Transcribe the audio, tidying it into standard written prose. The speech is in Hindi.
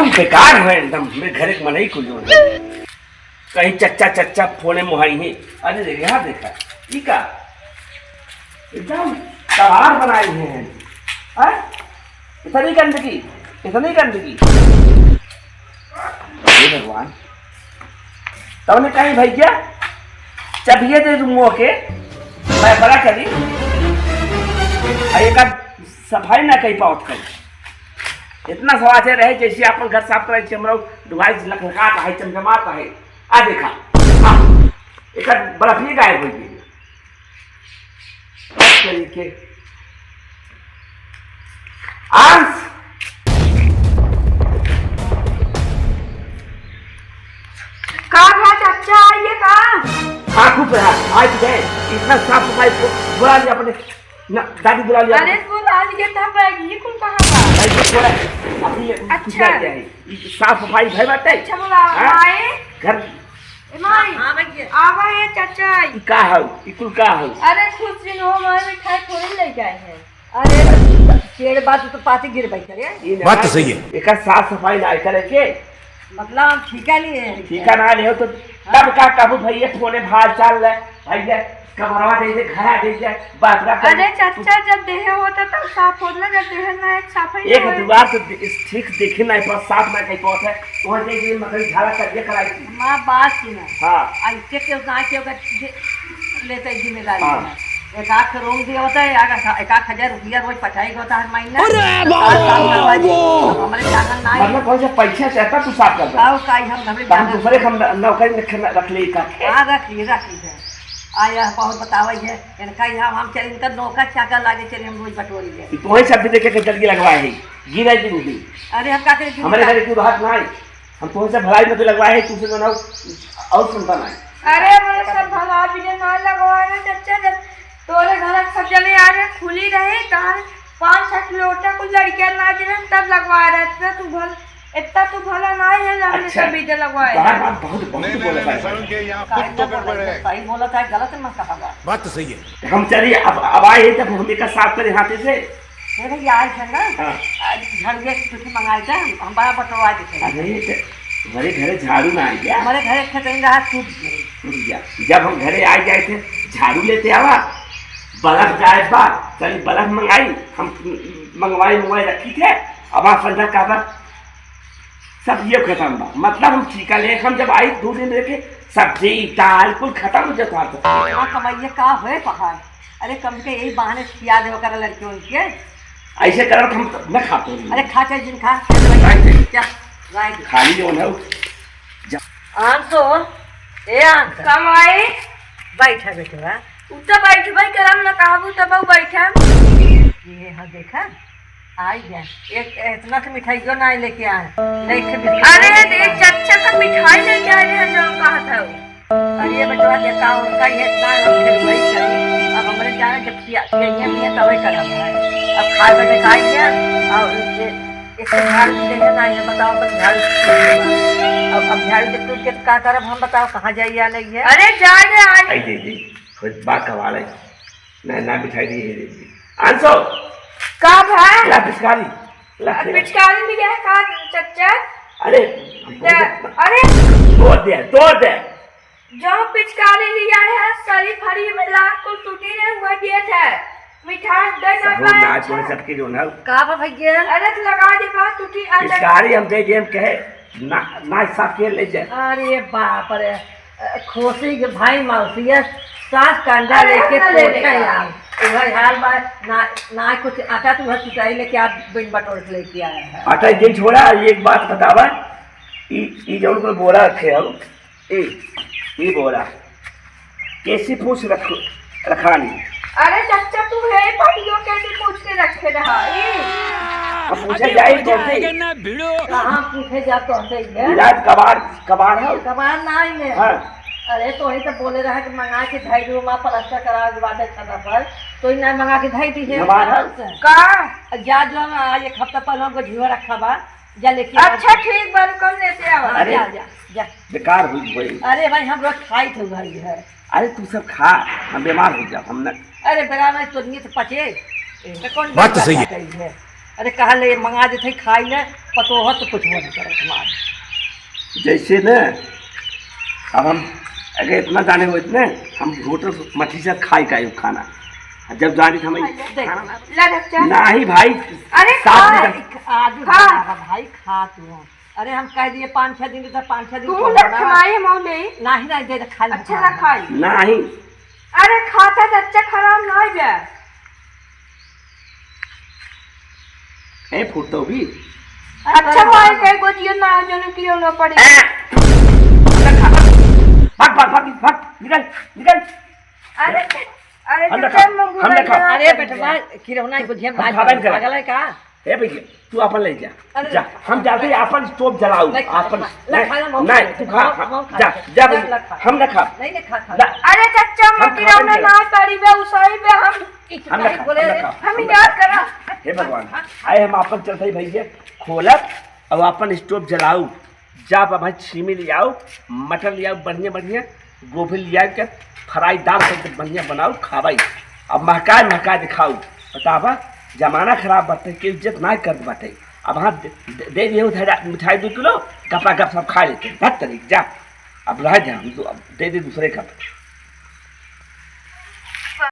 एकदम बेकार है एकदम मेरे घर एक मन ही खुल कहीं चच्चा चच्चा फोने मुहाई है। अरे देख यहाँ देखा ये का एकदम तबार बनाई है। इतनी गंदगी इतनी गंदगी हे भगवान। तुमने कहीं भैया चबिए दे मुँह के मैं बड़ा करी एक सफाई ना कही पावत करी इतना सवाचे रहे जैसे अपन घर साफ करे चमरौ दुहाई लखलखात है चमचमात है। आ देखा एक बर्फ ही गायब हो गई तरीके आंस चाचा आइए हाँ खूब आज गए इतना साफ सफाई बुला लिया अपने दादी बुला लिया। अरे बुला लिया तब ये कौन कहाँ अच्छा साफ सफाई भाई बात है। अच्छा बोला आए घर आवा है चाचा का है इकुल का है। अरे कुछ दिन हो मैं मिठाई थोड़ी ले जाए हैं। अरे पेड़ बात तो पाती गिर बैठ करे बात तो सही है। एक साफ सफाई ना करे के मतलब ठीका नहीं है ठीका ना ले तो तब का काबू भैया फोने भाल चाल रहा भैया कमरवा दे दे घरा दे दे बात रख। अरे चाचा जब देह होता तब साफ होना जब देह ना एक साफ ही एक दीवार तो ठीक देखे ना पर साफ ना कहीं पहुंचे वहां देख मकई झाड़ा कर ये कराई थी मां बात सुना। हां आई के ना के लेते जिम्मेदारी एक आख रूम दिया होता है एक आख 1000 रुपया रोज पटाई होता है महीना। अरे बाबू हमारे जान ना मतलब कौन से पैसा चाहता तू साफ कर आओ काई हम हम दूसरे हम नौकरी रख ले का हां रख ली है आया बहुत बतावे है इनका हम चल इनका नौकर चाकर लागे चले हम रोज बटोरी ले तो वही सब देख के जल्दी लगवाए है गिरा जी नहीं। अरे हम का करे हमारे घर की बात ना हम तो से भलाई में तो लगवाए है तुझसे ना और सुनता ना। अरे मेरे सब भला भी ना लगवाए ना चाचा जब तोरे घर सब चले आ रहे खुली रहे तार 5-6 लोटा कुछ लड़कियां ना जिन तब लगवा रहे तू भल इतना तू भला ना है ना हमने सब बीजे लगवाए। बात बहुत बोला है यहां खुद तो गड़बड़ है। सही बोला था गलत मत कहा बात तो सही है। हम चलिए अब आए जब भूमि का साफ करे हाथे से अरे यार है ना घर में कुछ मंगाए थे हम बड़ा बटवा देते। अरे हमारे घरे झाड़ू ना आ गया हमारे घर खेत रहा टूट गया जब हम घरे आ गए थे झाड़ू लेते आवा बल्ब जाए बात चली बल्ब मंगाई हम मंगवाई रखी थे अब आप संजय का सब ये खत्म बा मतलब हम ठीका ले हम जब आई 2 दिन लेके सब्जी दाल कुल खत्म हो जाता है कमाइए का हुए पहाड़। अरे कम के यही बहाने खिया दे कर लड़कियों के ऐसे कर हम न खाते। अरे खाते जिन खा खाली जो है आंसो ए आंस कमाई बैठा बेटा उतना बैठ भाई करम न काबू तब बैठा ये हां देखा आई गया एक इतना से मिठाई क्यों ना लेके आए अरे एक चच्चा का मिठाई लेके आए हैं जो कहा था अरे बेटा ये का उनका ये इतना फिर वही करी अब हमरे जाने जब किया ये नहीं तवे करम है अब खा के खाई गया और एक झाड़ू देना ना ये बताओ बस झाड़ू अब झाड़ू के टूट के का करब हम बताओ कहां जाइए आ नहीं है। अरे जा रे आई दे दे कुछ बात कवाल है ना मिठाई दी आंसो कब है ला पिचकारी पिचकारी भी है का चच्चा। अरे अरे तोड़ दे जो पिचकारी लिया है सारी फड़ी में लाख को टूटी ने हुआ दिए थे मिठाई दे ना तो सबके जो ना का भैया अरे लगा दे बात टूटी पिचकारी हम दे देम कहे ना साफ के ले जाए। अरे बाप रे खोसी के भाई मौसिया सास कांडा लेके लेके यार भाई हाल बात ना कुछ आटा तू घर चुकाई लेके आप बिन बटोर के लेके आया है आटा दिन छोड़ा एक बात बतावा ई जो को बोरा रखे हो ये बोरा कैसे पूछ रखा नहीं। अरे चाचा तू है पटियो कैसे पूछ के रखे रहा अब पूछे जाए कैसे कहां पूछे जा कहते है इलाज कबाड़ है कबाड़ ना ही में। हां अरे तो ही तो बोले रहा कि मंगा के धाई दो मां प्लास्टर करा के बाद खाना पर तो ही ना मंगा के धाई दीजिए का जा जो ना एक हफ्ता पहले हमको झीवा रखा बा जा लेके अच्छा ठीक बार कौन लेते आओ अरे जा बेकार हुई भाई। अरे भाई हम रोज खाई थे भाई है अरे तू सब खा हम बीमार हो जाओ हम न। अरे बेरा में तो नहीं तो पचे कौन बात तो सही है। अरे कहा ले मंगा देते खाई न पतो तो कुछ नहीं करत हमार जैसे न अब हम अगर इतना जाने हो इतने हम होटल मछली से खाई का खाना जब जाने हम नहीं भाई अरे साथ में आज भाई खा तू अरे हम कह दिए 5-6 दिन तो 5-6 दिन तू लखनाई मौले नहीं नहीं दे खा ले अच्छा ना खाई नहीं अरे खाता तो अच्छा खराब ना बे ए फुटो भी अच्छा भाई कई को जियो ना जने कियो ना पड़ी भाग भाग भाग भाग निकल निकल अरे अरे हम तो हम देखा अरे बेटा किरौना को जेम हम खाबन कर। पागल है का ए भैया तू अपन ले जा अरे जा हम जाते हैं अपन स्टोव जलाऊ नहीं खा, अपन नहीं खा, नहीं, नहीं तू खा खा, जा खा, जा जा, भैया, खा। हम ना खा नहीं नहीं खा खा जा, अरे चच्चा हम मैं कियो ना खाबन ना करी बे उसाई बे हम हम ना खा, बोले हम ना खा। हम याद करा हे भगवान आए हम अपन चलते भैया खोलब और अपन स्टोव जलाऊ जा भाई छीमी ले आओ मटर ले आओ बढ़िया बढ़िया गोभी ले आओ के फ्राई दाल से बढ़िया बनाओ खावाई अब महका दिखाऊ बतावा जमाना खराब बाटे के इज्जत ना कर बाटे अब हाँ दे दिए मिठाई 2 किलो गपा गप सब खा लेते हर तरीके जा अब रह जा दे दे दूसरे कप